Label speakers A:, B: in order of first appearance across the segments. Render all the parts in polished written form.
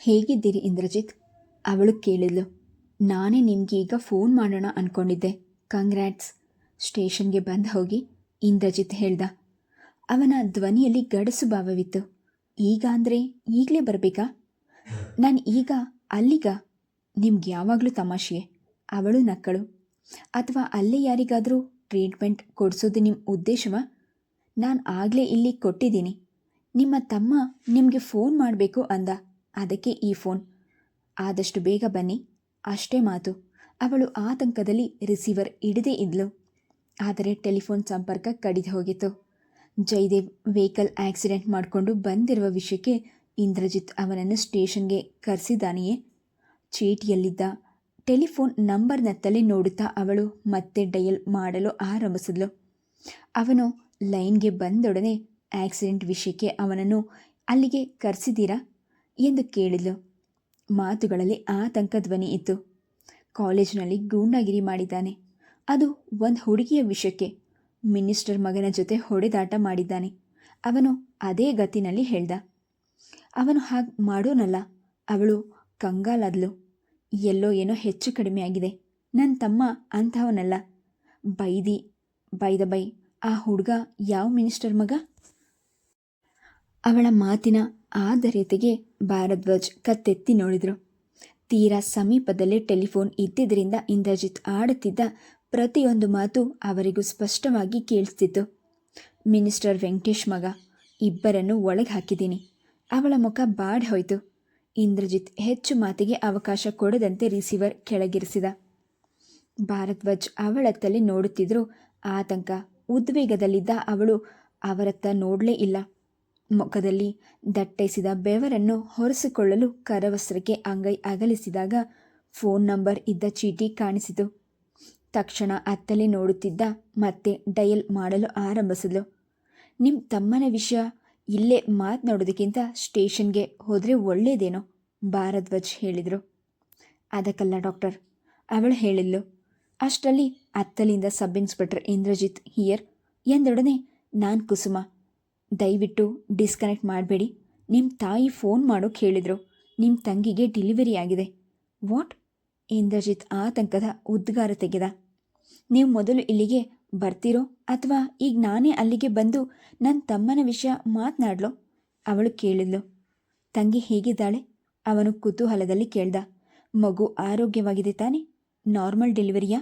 A: ಹೇಗಿದ್ದೀರಿ ಇಂದ್ರಜಿತ್? ಅವಳು ಕೇಳಿದ್ಲು. ನಾನೇ ನಿಮ್ಗೀಗ ಫೋನ್ ಮಾಡೋಣ ಅಂದ್ಕೊಂಡಿದ್ದೆ. ಕಂಗ್ರ್ಯಾಟ್ಸ್. ಸ್ಟೇಷನ್ಗೆ ಬಂದು ಹೋಗಿ ಇಂದ್ರಜಿತ್ ಹೇಳ್ದ. ಅವನ ಧ್ವನಿಯಲ್ಲಿ ಗಡಸು ಭಾವವಿತ್ತು. ಈಗ ಅಂದರೆ ಈಗಲೇ ಬರಬೇಕಾ? ನಾನು ಈಗ ಅಲ್ಲಿಗ? ನಿಮ್ಗೆ ಯಾವಾಗಲೂ ತಮಾಷೆಯೇ? ಅವಳು ನಕ್ಕಳು. ಅಥವಾ ಅಲ್ಲೇ ಯಾರಿಗಾದರೂ ಟ್ರೀಟ್ಮೆಂಟ್ ಕೊಡಿಸೋದು ನಿಮ್ಮ ಉದ್ದೇಶವಾ? ನಾನು ಆಗಲೇ ಇಲ್ಲಿ ಕೊಟ್ಟಿದ್ದೀನಿ. ನಿಮ್ಮ ತಮ್ಮ ನಿಮಗೆ ಫೋನ್ ಮಾಡಬೇಕು ಅಂದ, ಅದಕ್ಕೆ ಈ ಫೋನ್. ಆದಷ್ಟು ಬೇಗ ಬನ್ನಿ, ಅಷ್ಟೇ ಮಾತು. ಅವಳು ಆತಂಕದಲ್ಲಿ ರಿಸೀವರ್ ಹಿಡಿದೇ ಇದ್ಲು. ಆದರೆ ಟೆಲಿಫೋನ್ ಸಂಪರ್ಕ ಕಡಿದು ಹೋಗಿತ್ತು. ಜಯದೇವ್ ವೆಹಿಕಲ್ ಆಕ್ಸಿಡೆಂಟ್ ಮಾಡಿಕೊಂಡು ಬಂದಿರುವ ವಿಷಯಕ್ಕೆ ಇಂದ್ರಜಿತ್ ಅವನನ್ನು ಸ್ಟೇಷನ್ಗೆ ಕರೆಸಿದ್ದಾನೆಯೇ? ಚೀಟಿಯಲ್ಲಿದ್ದ ಟೆಲಿಫೋನ್ ನಂಬರ್ನತ್ತಲೇ ನೋಡುತ್ತಾ ಅವಳು ಮತ್ತೆ ಡಯಲ್ ಮಾಡಲು ಆರಂಭಿಸಿದ್ಲು. ಅವನು ಲೈನ್ಗೆ ಬಂದೊಡನೆ ಆಕ್ಸಿಡೆಂಟ್ ವಿಷಯಕ್ಕೆ ಅವನನ್ನು ಅಲ್ಲಿಗೆ ಕರೆಸಿದ್ದೀರಾ ಎಂದು ಕೇಳಿದ್ಲು. ಮಾತುಗಳಲ್ಲಿ ಆತಂಕ ಧ್ವನಿ ಇತ್ತು. ಕಾಲೇಜಿನಲ್ಲಿ ಗೂಂಡಾಗಿರಿ ಮಾಡಿದ್ದಾನೆ. ಅದು ಒಂದು ಹುಡುಗಿಯ ವಿಷಯಕ್ಕೆ. ಮಿನಿಸ್ಟರ್ ಮಗನ ಜೊತೆ ಹೊಡೆದಾಟ ಮಾಡಿದ್ದಾನೆ. ಅವನು ಅದೇ ಗತಿನಲ್ಲಿ ಹೇಳ್ದ. ಅವನು ಹಾಗೆ ಮಾಡೋನಲ್ಲ. ಅವಳು ಕಂಗಾಲಾದ್ಲು. ಎಲ್ಲೋ ಏನೋ ಹೆಚ್ಚು ಕಡಿಮೆ ಆಗಿದೆ. ನನ್ನ ತಮ್ಮ ಅಂಥವನಲ್ಲ. ಬೈದ ಬೈ ಆ ಹುಡುಗ ಯಾವ ಮಿನಿಸ್ಟರ್ ಮಗ? ಅವಳ ಮಾತಿನ ಆಧರ್ಯತೆಗೆ ಭಾರದ್ವಾಜ್ ಕತ್ತೆತ್ತಿ ನೋಡಿದರು. ತೀರಾ ಸಮೀಪದಲ್ಲೇ ಟೆಲಿಫೋನ್ ಇದ್ದಿದ್ದರಿಂದ ಇಂದ್ರಜಿತ್ ಆಡುತ್ತಿದ್ದ ಪ್ರತಿಯೊಂದು ಮಾತು ಅವರಿಗೂ ಸ್ಪಷ್ಟವಾಗಿ ಕೇಳಿಸ್ತಿತ್ತು. ಮಿನಿಸ್ಟರ್ ವೆಂಕಟೇಶ್ ಮಗ. ಇಬ್ಬರನ್ನು ಒಳಗೆ ಹಾಕಿದ್ದೀನಿ. ಅವಳ ಮುಖ ಬಾಡಿ ಹೋಯಿತು. ಇಂದ್ರಜಿತ್ ಹೆಚ್ಚು ಮಾತಿಗೆ ಅವಕಾಶ ಕೊಡದಂತೆ ರಿಸೀವರ್ ಕೆಳಗಿರಿಸಿದ. ಭಾರದ್ವಾಜ್ ಅವಳತ್ತಲೇ ನೋಡುತ್ತಿದ್ದರೂ ಆತಂಕ, ಉದ್ವೇಗದಲ್ಲಿದ್ದ ಅವಳು ಅವರತ್ತ ನೋಡಲೇ ಇಲ್ಲ. ಮುಖದಲ್ಲಿ ದಟ್ಟೈಸಿದ ಬೆವರನ್ನು ಹೊರಿಸಿಕೊಳ್ಳಲು ಕರವಸ್ತ್ರಕ್ಕೆ ಅಂಗೈ ಅಗಲಿಸಿದಾಗ ಫೋನ್ ನಂಬರ್ ಇದ್ದ ಚೀಟಿ ಕಾಣಿಸಿತು. ತಕ್ಷಣ ಅತ್ತಲೇ ನೋಡುತ್ತಿದ್ದ ಮತ್ತೆ ಡಯಲ್ ಮಾಡಲು ಆರಂಭಿಸಿದ್ಲು. ನಿಮ್ಮ ತಮ್ಮನ ವಿಷಯ ಇಲ್ಲೇ ಮಾತನಾಡೋದಕ್ಕಿಂತ ಸ್ಟೇಷನ್ಗೆ ಹೋದರೆ ಒಳ್ಳೆಯದೇನೋ? ಭಾರದ್ವಾಜ್ ಹೇಳಿದರು. ಅದಕ್ಕಲ್ಲ ಡಾಕ್ಟರ್, ಅವಳು ಹೇಳಿದ್ಲು. ಅಷ್ಟರಲ್ಲಿ ಅತ್ತಲಿಂದ ಸಬ್ ಇನ್ಸ್ಪೆಕ್ಟರ್ ಇಂದ್ರಜಿತ್ ಹಿಯರ್ ಎಂದೊಡನೆ, ನಾನು ಕುಸುಮ, ದಯವಿಟ್ಟು ಡಿಸ್ಕನೆಕ್ಟ್ ಮಾಡಬೇಡಿ. ನಿಮ್ಮ ತಾಯಿ ಫೋನ್ ಮಾಡೋಕೆ ಹೇಳಿದರು. ನಿಮ್ಮ ತಂಗಿಗೆ ಡೆಲಿವರಿ ಆಗಿದೆ. ವಾಟ್? ಇಂದ್ರಜಿತ್ ಆತಂಕದ ಉದ್ಗಾರ ತೆಗೆದ. ನೀವು ಮೊದಲು ಇಲ್ಲಿಗೆ ಬರ್ತೀರೋ ಅಥವಾ ಈಗ ನಾನೇ ಅಲ್ಲಿಗೆ ಬಂದು ನನ್ನ ತಮ್ಮನ ವಿಷಯ ಮಾತನಾಡ್ಲೋ? ಅವಳು ಕೇಳಿದ್ಲು. ತಂಗಿ ಹೇಗಿದ್ದಾಳೆ? ಅವನು ಕುತೂಹಲದಲ್ಲಿ ಕೇಳ್ದ. ಮಗು ಆರೋಗ್ಯವಾಗಿದೆ ತಾನೆ? ನಾರ್ಮಲ್ ಡೆಲಿವರಿಯಾ?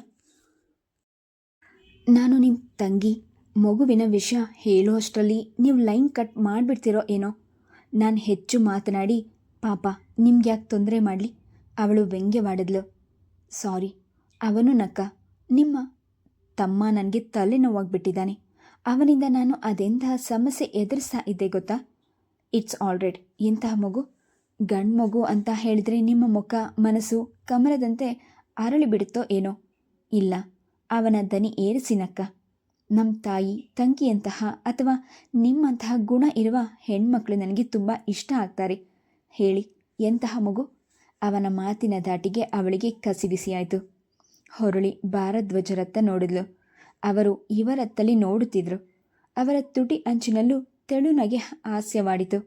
A: ನಾನು ನಿಮ್ಮ ತಂಗಿ ಮಗುವಿನ ವಿಷಯ ಹೇಳೋ ಅಷ್ಟರಲ್ಲಿ ನೀವು ಲೈನ್ ಕಟ್ ಮಾಡಿಬಿಡ್ತೀರೋ ಏನೋ. ನಾನು ಹೆಚ್ಚು ಮಾತನಾಡಿ ಪಾಪ ನಿಮ್ಗೆ ಯಾಕೆ ತೊಂದರೆ ಮಾಡಲಿ? ಅವಳು ವ್ಯಂಗ್ಯವಾಡಿದ್ಲು. ಸಾರಿ. ಅವನು ನಕ್ಕ. ನಿಮ್ಮ ತಮ್ಮ ನನಗೆ ತಲೆನೋವಾಗಿಬಿಟ್ಟಿದ್ದಾನೆ. ಅವನಿಂದ ನಾನು ಅದೆಂತಹ ಸಮಸ್ಯೆ ಎದುರಿಸ್ತಾ ಇದ್ದೆ ಗೊತ್ತಾ? It's all right. ಇಂತಹ ಮಗು ಗಂಡು ಮಗು ಅಂತ ಹೇಳಿದರೆ ನಿಮ್ಮ ಮುಖ ಮನಸ್ಸು ಕಮಲದಂತೆ ಅರಳಿಬಿಡುತ್ತೋ ಏನೋ. ಇಲ್ಲ. ಅವನ ದನಿ ಏರಿಸಿ ನಕ್ಕ. ನಮ್ಮ ತಾಯಿ ತಂಗಿಯಂತಹ ಅಥವಾ ನಿಮ್ಮಂತಹ ಗುಣ ಇರುವ ಹೆಣ್ಮಕ್ಳು ನನಗೆ ತುಂಬ ಇಷ್ಟ ಆಗ್ತಾರೆ. ಹೇಳಿ, ಎಂತಹ ಮಗು? ಅವನ ಮಾತಿನ ದಾಟಿಗೆ ಅವಳಿಗೆ ಕಸಿಬಿಸಿಯಾಯಿತು. ಹೊರಳಿ ಭಾರದ್ವಾಜರತ್ತ ನೋಡಿದ್ಲು. ಅವರು ಇವರತ್ತಲೇ ನೋಡುತ್ತಿದ್ದರು. ಅವರ ತುಟಿ ಅಂಚಿನಲ್ಲೂ ತೆಳುನಗೆ ಹಾಸ್ಯವಾಡಿತು.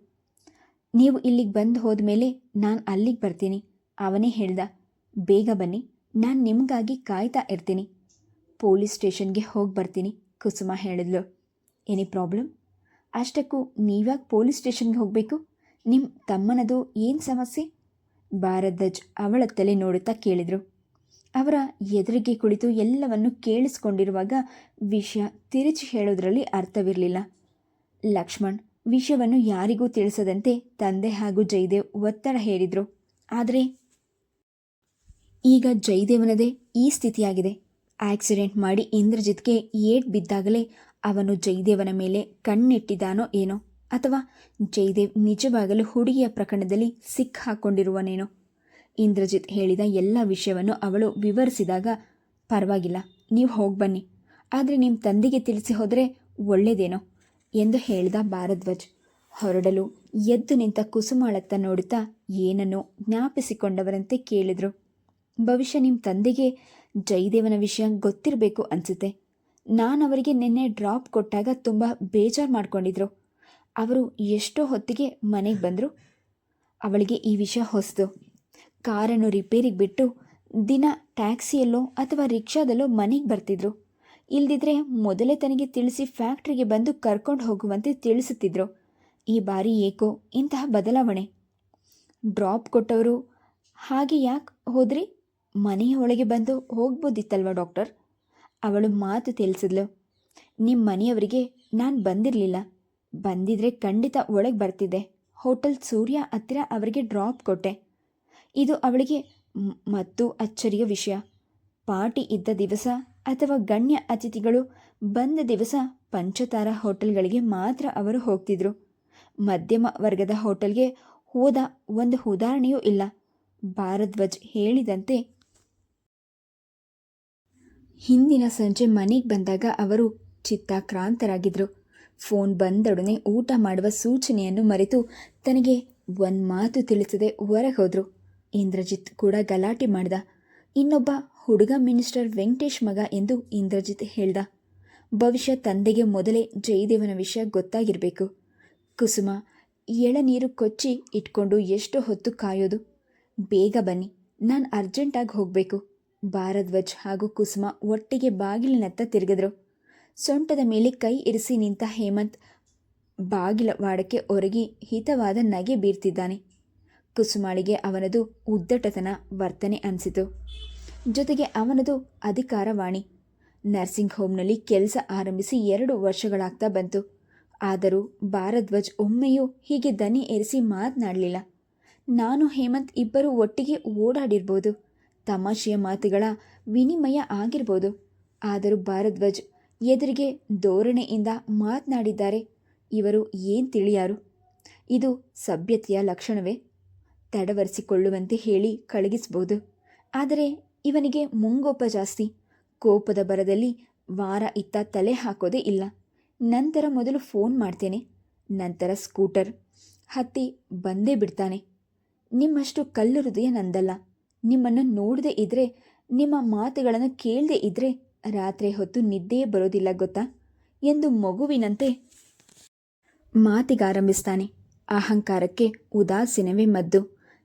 A: ನೀವು ಇಲ್ಲಿಗೆ ಬಂದು ಹೋದ್ಮೇಲೆ ನಾನು ಅಲ್ಲಿಗೆ ಬರ್ತೀನಿ, ಅವನೇ ಹೇಳ್ದ. ಬೇಗ ಬನ್ನಿ, ನಾನು ನಿಮಗಾಗಿ ಕಾಯ್ತಾ ಇರ್ತೀನಿ. ಪೊಲೀಸ್ ಸ್ಟೇಷನ್ಗೆ ಹೋಗಿ ಬರ್ತೀನಿ, ಕುಸುಮ ಹೇಳಿದ್ಲು. Any problem? ಅಷ್ಟಕ್ಕೂ ನೀವ್ಯಾಕೆ ಪೊಲೀಸ್ ಸ್ಟೇಷನ್ಗೆ ಹೋಗಬೇಕು? ನಿಮ್ಮ ತಮ್ಮನದು ಏನು ಸಮಸ್ಯೆ? ಭಾರದ್ವಾಜ್ ಅವಳತ್ತಲೇ ನೋಡುತ್ತಾ ಕೇಳಿದರು. ಅವರ ಎದುರಿಗೆ ಕುಳಿತು ಎಲ್ಲವನ್ನು ಕೇಳಿಸ್ಕೊಂಡಿರುವಾಗ ವಿಷಯ ತಿರುಚಿ ಹೇಳೋದ್ರಲ್ಲಿ ಅರ್ಥವಿರಲಿಲ್ಲ. ಲಕ್ಷ್ಮಣ್ ವಿಷಯವನ್ನು ಯಾರಿಗೂ ತಿಳಿಸದಂತೆ ತಂದೆ ಹಾಗೂ ಜಯದೇವ್ ಒತ್ತಡ ಹೇರಿದ್ರು. ಆದರೆ ಈಗ ಜಯದೇವನದೇ ಈ ಸ್ಥಿತಿಯಾಗಿದೆ. ಆಕ್ಸಿಡೆಂಟ್ ಮಾಡಿ ಇಂದ್ರಜಿತ್ಗೆ ಏಟ್ ಬಿದ್ದಾಗಲೇ ಅವನು ಜಯದೇವನ ಮೇಲೆ ಕಣ್ಣಿಟ್ಟಿದ್ದಾನೋ ಏನೋ, ಅಥವಾ ಜಯದೇವ್ ನಿಜವಾಗಲೂ ಹುಡುಗಿಯ ಪ್ರಕರಣದಲ್ಲಿ ಸಿಕ್ಕಾಕೊಂಡಿರುವನೇನೋ. ಇಂದ್ರಜಿತ್ ಹೇಳಿದ ಎಲ್ಲ ವಿಷಯವನ್ನು ಅವಳು ವಿವರಿಸಿದಾಗ, ಪರವಾಗಿಲ್ಲ, ನೀವು ಹೋಗಿ ಬನ್ನಿ, ಆದರೆ ನಿಮ್ಮ ತಂದೆಗೆ ತಿಳಿಸಿ ಹೋದರೆ ಒಳ್ಳೆಯದೇನೋ ಎಂದು ಹೇಳಿದ ಭಾರದ್ವಾಜ್. ಹೊರಡಲು ಎದ್ದು ನಿಂತ ಕುಸುಮಾಳತ್ತ ನೋಡುತ್ತಾ ಏನನ್ನೋ ಜ್ಞಾಪಿಸಿಕೊಂಡವರಂತೆ ಕೇಳಿದರು. ಬಹುಶಃ ನಿಮ್ಮ ತಂದೆಗೆ ಜಯದೇವನ ವಿಷಯ ಗೊತ್ತಿರಬೇಕು ಅನಿಸುತ್ತೆ. ನಾನು ಅವರಿಗೆ ನಿನ್ನೆ ಡ್ರಾಪ್ ಕೊಟ್ಟಾಗ ತುಂಬ ಬೇಜಾರು ಮಾಡ್ಕೊಂಡಿದ್ರು. ಅವರು ಎಷ್ಟೋ ಹೊತ್ತಿಗೆ ಮನೆಗೆ ಬಂದರು. ಅವಳಿಗೆ ಈ ವಿಷಯ ಹೊಸದು. ಕಾರನ್ನು ರಿಪೇರಿಗೆ ಬಿಟ್ಟು ದಿನ ಟ್ಯಾಕ್ಸಿಯಲ್ಲೋ ಅಥವಾ ರಿಕ್ಷಾದಲ್ಲೋ ಮನೆಗೆ ಬರ್ತಿದ್ರು. ಇಲ್ದಿದ್ರೆ ಮೊದಲೇ ತನಗೆ ತಿಳಿಸಿ ಫ್ಯಾಕ್ಟ್ರಿಗೆ ಬಂದು ಕರ್ಕೊಂಡು ಹೋಗುವಂತೆ ತಿಳಿಸುತ್ತಿದ್ರು. ಈ ಬಾರಿ ಏಕೋ ಇಂತಹ ಬದಲಾವಣೆ. ಡ್ರಾಪ್ ಕೊಟ್ಟವರು ಹಾಗೆ ಯಾಕೆ ಹೋದ್ರಿ? ಮನೆಯ ಒಳಗೆ ಬಂದು ಹೋಗ್ಬೋದಿತ್ತಲ್ವ ಡಾಕ್ಟರ್? ಅವಳು ಮಾತು ತಿಳಿಸಿದ್ಲು. ನಿಮ್ಮ ಮನೆಯವರಿಗೆ ನಾನು ಬಂದಿರಲಿಲ್ಲ. ಬಂದಿದ್ರೆ ಖಂಡಿತ ಒಳಗೆ ಬರ್ತಿದ್ದೆ. ಹೋಟೆಲ್ ಸೂರ್ಯ ಹತ್ತಿರ ಅವರಿಗೆ ಡ್ರಾಪ್ ಕೊಟ್ಟೆ. ಇದು ಅವಳಿಗೆ ಮತ್ತು ಅಚ್ಚರಿಯ ವಿಷಯ. ಪಾರ್ಟಿ ಇದ್ದ ದಿವಸ ಅಥವಾ ಗಣ್ಯ ಅತಿಥಿಗಳು ಬಂದ ದಿವಸ ಪಂಚತಾರ ಹೋಟೆಲ್ಗಳಿಗೆ ಮಾತ್ರ ಅವರು ಹೋಗ್ತಿದ್ರು. ಮಧ್ಯಮ ವರ್ಗದ ಹೋಟೆಲ್ಗೆ ಹೋದ ಒಂದು ಉದಾಹರಣೆಯೂ ಇಲ್ಲ. ಭಾರದ್ವಾಜ್ ಹೇಳಿದಂತೆ ಹಿಂದಿನ ಸಂಜೆ ಮನೆಗೆ ಬಂದಾಗ ಅವರು ಚಿತ್ತಾಕ್ರಾಂತರಾಗಿದ್ದರು. ಫೋನ್ ಬಂದೊಡನೆ ಊಟ ಮಾಡುವ ಸೂಚನೆಯನ್ನು ಮರೆತು ತನಗೆ ಒಂದು ಮಾತು ತಿಳಿಸದೆ ಹೊರಗೆ ಹೋದರು. ಇಂದ್ರಜಿತ್ ಕೂಡ ಗಲಾಟೆ ಮಾಡ್ದ. ಇನ್ನೊಬ್ಬ ಹುಡುಗ ಮಿನಿಸ್ಟರ್ ವೆಂಕಟೇಶ್ ಮಗ ಎಂದು ಇಂದ್ರಜಿತ್ ಹೇಳ್ದ. ಭವಿಷ್ಯ ತಂದೆಗೆ ಮೊದಲೇ ಜಯದೇವನ ವಿಷಯ ಗೊತ್ತಾಗಿರಬೇಕು. ಕುಸುಮ ಎಳನೀರು ಕೊಚ್ಚಿ ಇಟ್ಕೊಂಡು ಎಷ್ಟು ಹೊತ್ತು ಕಾಯೋದು? ಬೇಗ ಬನ್ನಿ, ನಾನು ಅರ್ಜೆಂಟಾಗಿ ಹೋಗಬೇಕು. ಭಾರದ್ವಾಜ್ ಹಾಗೂ ಕುಸುಮ ಒಟ್ಟಿಗೆ ಬಾಗಿಲಿನತ್ತ ತಿರುಗಿದ್ರು. ಸೊಂಟದ ಮೇಲೆ ಕೈ ಇರಿಸಿ ನಿಂತ ಹೇಮಂತ್ ಬಾಗಿಲ ವಾಡಕ್ಕೆ ಒರಗಿ ಹಿತವಾದ ನಗೆ ಬೀರ್ತಿದ್ದಾನೆ. ಕುಸುಮಾಳಿಗೆ ಅವನದು ಉದ್ದಟತನ ವರ್ತನೆ ಅನಿಸಿತು. ಜೊತೆಗೆ ಅವನದು ಅಧಿಕಾರವಾಣಿ. ನರ್ಸಿಂಗ್ ಹೋಮ್ನಲ್ಲಿ ಕೆಲಸ ಆರಂಭಿಸಿ 2 ವರ್ಷಗಳಾಗ್ತಾ ಬಂತು. ಆದರೂ ಭಾರದ್ವಾಜ್ ಒಮ್ಮೆಯೂ ಹೀಗೆ ದನಿ ಏರಿಸಿ ಮಾತನಾಡಲಿಲ್ಲ. ನಾನು ಹೇಮಂತ್ ಇಬ್ಬರು ಒಟ್ಟಿಗೆ ಓಡಾಡಿರ್ಬೋದು, ತಮಾಷೆಯ ಮಾತುಗಳ ವಿನಿಮಯ ಆಗಿರ್ಬೋದು. ಆದರೂ ಭಾರದ್ವಾಜ್ ಎದುರಿಗೆ ಧೋರಣೆಯಿಂದ ಮಾತನಾಡಿದ್ದಾರೆ. ಇವರು ಏನು ತಿಳಿಯಾರು? ಇದು ಸಭ್ಯತೆಯ ಲಕ್ಷಣವೇ? ತಡವರಿಸಿಕೊಳ್ಳುವಂತೆ ಹೇಳಿ ಕಳಗಿಸ್ಬೋದು. ಆದರೆ ಇವನಿಗೆ ಮುಂಗೋಪ ಜಾಸ್ತಿ. ಕೋಪದ ಬರದಲ್ಲಿ ವಾರ ಇತ್ತ ತಲೆ ಹಾಕೋದೇ ಇಲ್ಲ. ನಂತರ ಮೊದಲು ಫೋನ್ ಮಾಡ್ತೇನೆ, ನಂತರ ಸ್ಕೂಟರ್ ಹತ್ತಿ ಬಂದೇ ಬಿಡ್ತಾನೆ. ನಿಮ್ಮಷ್ಟು ಕಲ್ಲು ಹೃದಯ ನಂದಲ್ಲ. ನಿಮ್ಮನ್ನು ನೋಡದೇ ಇದ್ದರೆ, ನಿಮ್ಮ ಮಾತುಗಳನ್ನು ಕೇಳದೇ ಇದ್ದರೆ ರಾತ್ರಿ ಹೊತ್ತು ನಿದ್ದೆಯೇ ಬರೋದಿಲ್ಲ ಗೊತ್ತಾ ಎಂದು ಮಗುವಿನಂತೆ ಮಾತಿಗಾರಂಭಿಸ್ತಾನೆ. ಅಹಂಕಾರಕ್ಕೆ ಉದಾಸೀನವೇ ಮದ್ದು